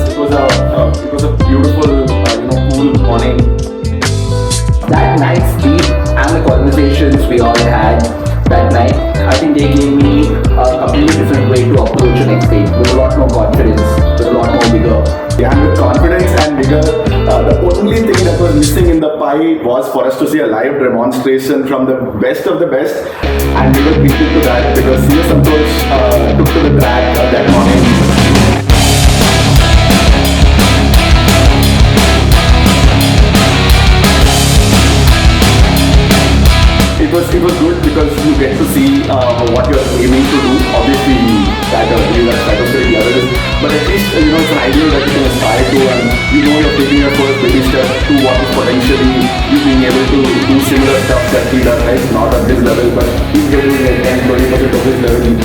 it was a beautiful, cool morning. That night's sleep and the conversations we all had that night, I think they gave me a completely different way to approach the next day with a lot more confidence, with a lot more vigor. Yeah, and with confidence and vigor, the only thing that was missing in the pie was for us to see a live demonstration from the best of the best, and we were treated to that because CS Santosh took to the track that morning. It was good because you get to see what you're aiming to do. Obviously, that stratospheric level is, but at least it's an ideal that you can aspire to, and you're taking your first baby step to what is potentially you being able to do similar stuff that he does, right? Not at this level, but he's getting like 10-20% of his level.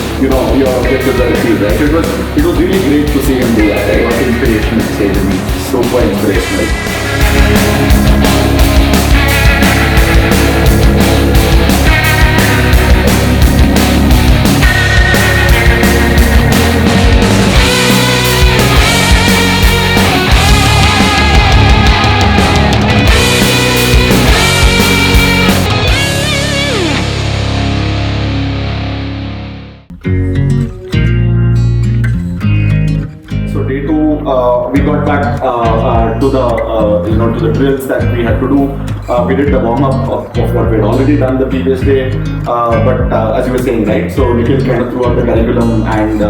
Your objectives are achieved, right? So it was really great to see him do that. Right? It was inspirational to say to me. Super inspirational. We got back to the drills that we had to do. We did the warm up of what we had already done the previous day. But as you were saying, right? So Nikhil kind of threw out the curriculum and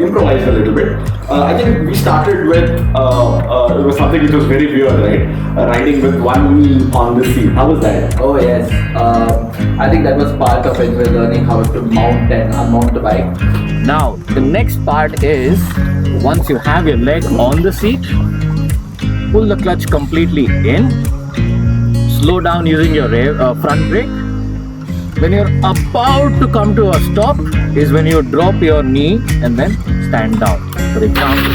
improvised a little bit. I think we started with it was something which was very weird, right? Riding with one knee on the seat. How was that? Oh yes, I think that was part of it. We're learning how to mount and unmount the bike. Now, the next part is, once you have your leg on the seat, pull the clutch completely in, slow down using your front brake. When you're about to come to a stop is when you drop your knee and then stand down. For example,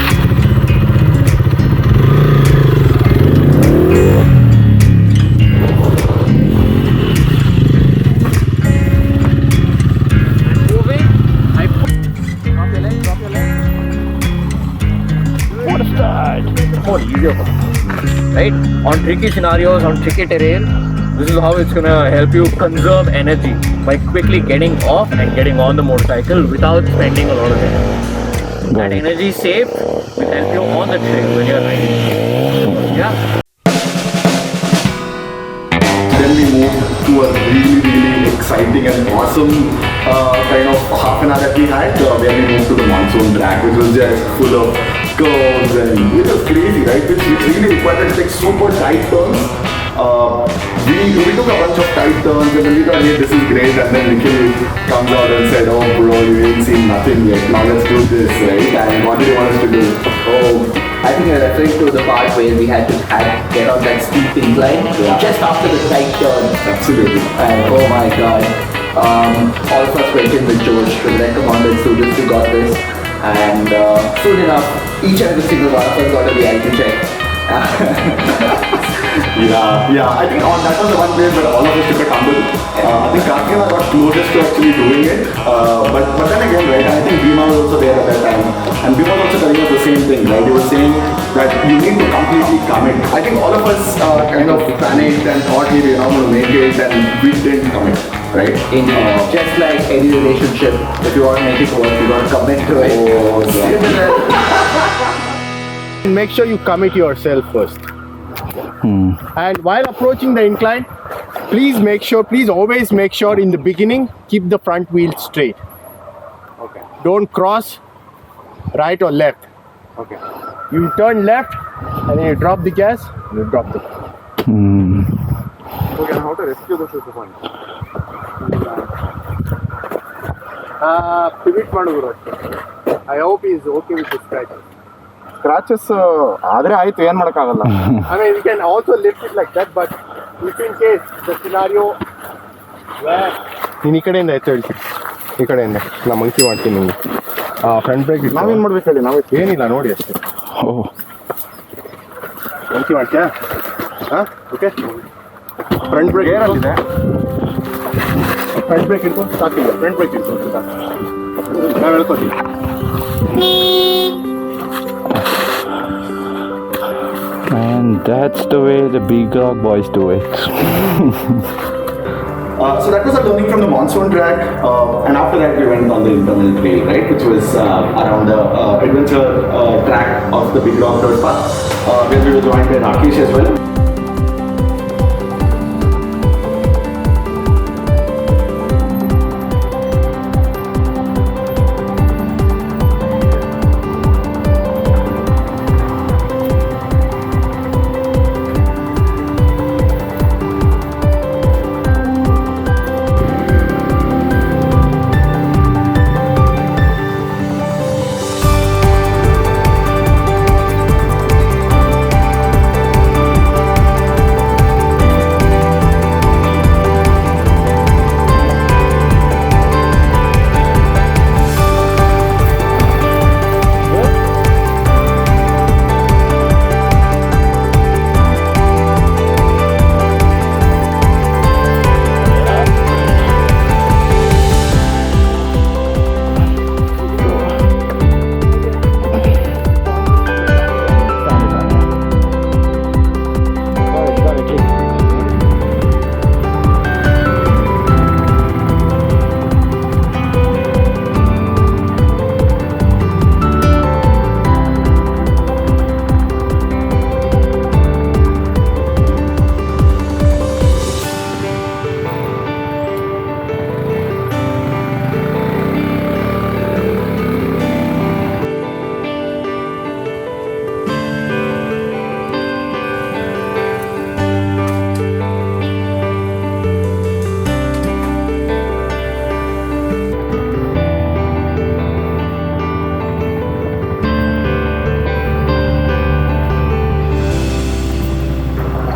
more easier for me, right? On tricky scenarios, on tricky terrain, this is how it's gonna help you conserve energy by quickly getting off and getting on the motorcycle without spending a lot of energy. That energy save will help you on the trail when you're riding. Yeah. Then we moved to a really exciting and awesome kind of half an hour that we had where we moved to the Monsoon track, which was just full of curves and it was crazy, right? Which really required us to take super tight turns. We took a bunch of tight turns and then we thought, hey, this is great. And then Nikhil comes out and said, oh bro, you ain't seen nothing yet. Now let's do this, right? And what did you want us to do? Oh, I think you're referring to the part where we had to get on that steep incline just after the tight turn. Absolutely. And oh my god, all of us went in with George to the come on, let's do this, we got this. And soon enough, each and every single one of us got a reality check. Yeah. I think that was the one place where all of us took a tumble. I think Karthik and I got closest to actually doing it. But then again, right, I think Bhima was also there at that time. And Bhima was also telling us the same thing, right? He was saying that you need to completely commit. I think all of us kind of panicked and thought we were not going to make it and we didn't commit. Right? Just like any relationship, if you want to make it work, you got to commit to it. Oh, yeah. Make sure you commit yourself first. And while approaching the incline, please always make sure in the beginning, keep the front wheel straight. Okay. Don't cross right or left. Okay. You turn left and then you drop the gas and you drop the Okay, and how to rescue the super point? Pivot maduguru. I hope he is okay with the scratches. Scratches ಆದರೆ ಆಯ್ತು ಏನು ಮಾಡೋಕ್ಕಾಗಲ್ಲ. I mean, we can also lift it like that, but if in case the scenario where ನೀನು ಈ ಕಡೆಯಿಂದ ಎತ್ತು ಹೇಳ್ತೀನಿ, ಈ ಕಡೆಯಿಂದ ನಾನು ಮಂಕಿ ಮಾಡ್ತೀನಿ ನಿಮಗೆ. ಫ್ರಂಟ್ ಬ್ರೇಕ್ ನಾವೇನು ಮಾಡ್ಬೇಕು ಹೇಳಿ, ನಾವೇ ಏನಿಲ್ಲ ನೋಡಿ ಅಷ್ಟೇ. ಮಂಕಿ ಮಾಡ್ತೀಯಾ? ಹಾಂ ಓಕೆ. ಫ್ರಂಟ್ ಬ್ರೇಕ್ ಏರಲ್ಲಿದೆ, ಫ್ರಂಟ್ ಬ್ರೇಕ್ ಇಟ್ಕೊಂಡು ಸಾಕಿಲ್ಲ, ಫ್ರಂಟ್ ಬ್ರೇಕ್ ಇಟ್ಕೊಂಡು ಸಾಕು. ನಾವು ಹೇಳ್ಕೊತೀವಿ. And that's the way the big dog boys do it. So that was a learning from the Monsoon track, and after that we went on the internal trail, right, which was around the adventure track of the Big Dog Dirt Path, where we were joined by Rakesh as well.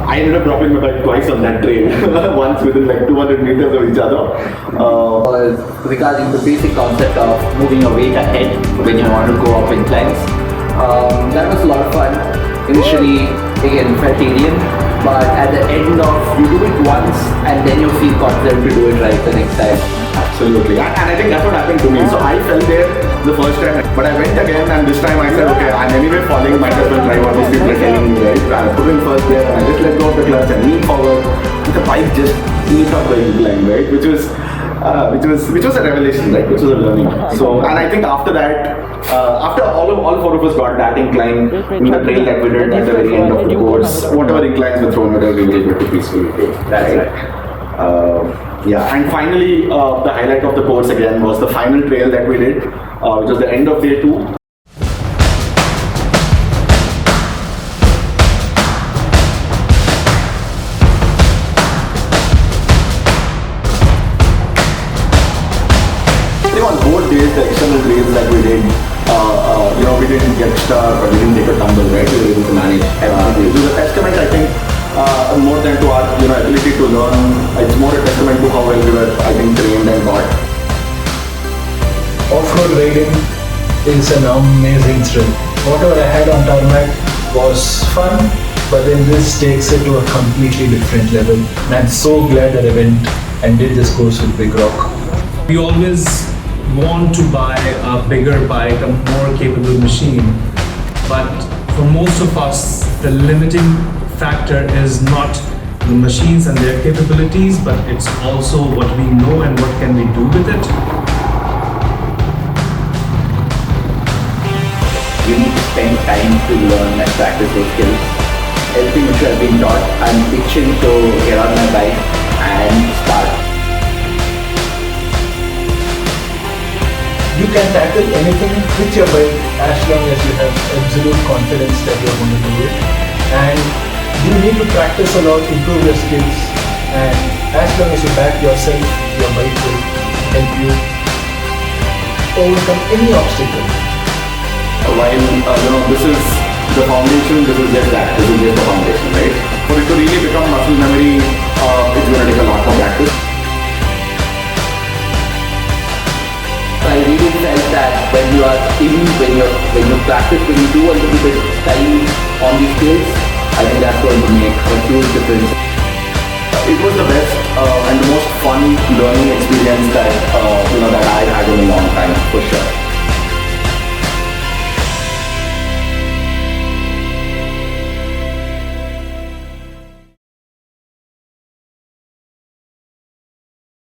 I ended up dropping my bike twice on that trail, once within like 200 meters of each other. Was regarding the basic concept of moving your weight ahead when you want to go up inclines. That was a lot of fun. Initially, again, felt alien, but at the end of, you do it once and then you feel confident to do it right the next time. Absolutely, and I think that's what happened to me. So I fell there the first time, but I went again, and this time I said, okay, I'm anyway falling, might as well try what these people are telling me, right? I put in first there, and I just let go of the clutch and lean forward. The bike just leaped up the incline, right? Which was a revelation, right? Which was a learning. So, and I think after that, after all four of us got that incline in the trail that we did at the very end of the course, whatever inclines were thrown at us, we were able to peacefully take. That's right. Yeah, and finally, the highlight of the course again was the final trail that we did, which was the end of day 2. I think on both days, the external trails that we did, we didn't get stuck or we didn't take a tumble, right? We were able to manage. It was a testament, I think, more than to our ability to learn. It's more a testament to how well we were, I think, trained and taught. Off-road riding is an amazing thrill. Whatever I had on tarmac was fun, but then this takes it to a completely different level. And I'm so glad that I went and did this course with Big Rock. We always want to buy a bigger bike, a more capable machine, but for most of us, the limiting factor is not the machines and their capabilities, but it's also what we know and what can we do with it. You need to spend time to learn and practice those skills. Everything which I've been taught, I'm itching to get on my bike and start. You can tackle anything with your bike as long as you have absolute confidence that you're going to do it. And you need to practice a lot, improve your skills, and as long as you back yourself, your bike will help you overcome any obstacle. While this is the foundation, this is just that. This is just the foundation, right? For it to really become muscle memory, it's going to take a lot more practice. I really felt that when you practice, when you do a little bit of time on these skills, I think that's going to make a huge difference. It was the best and the most fun learning experience that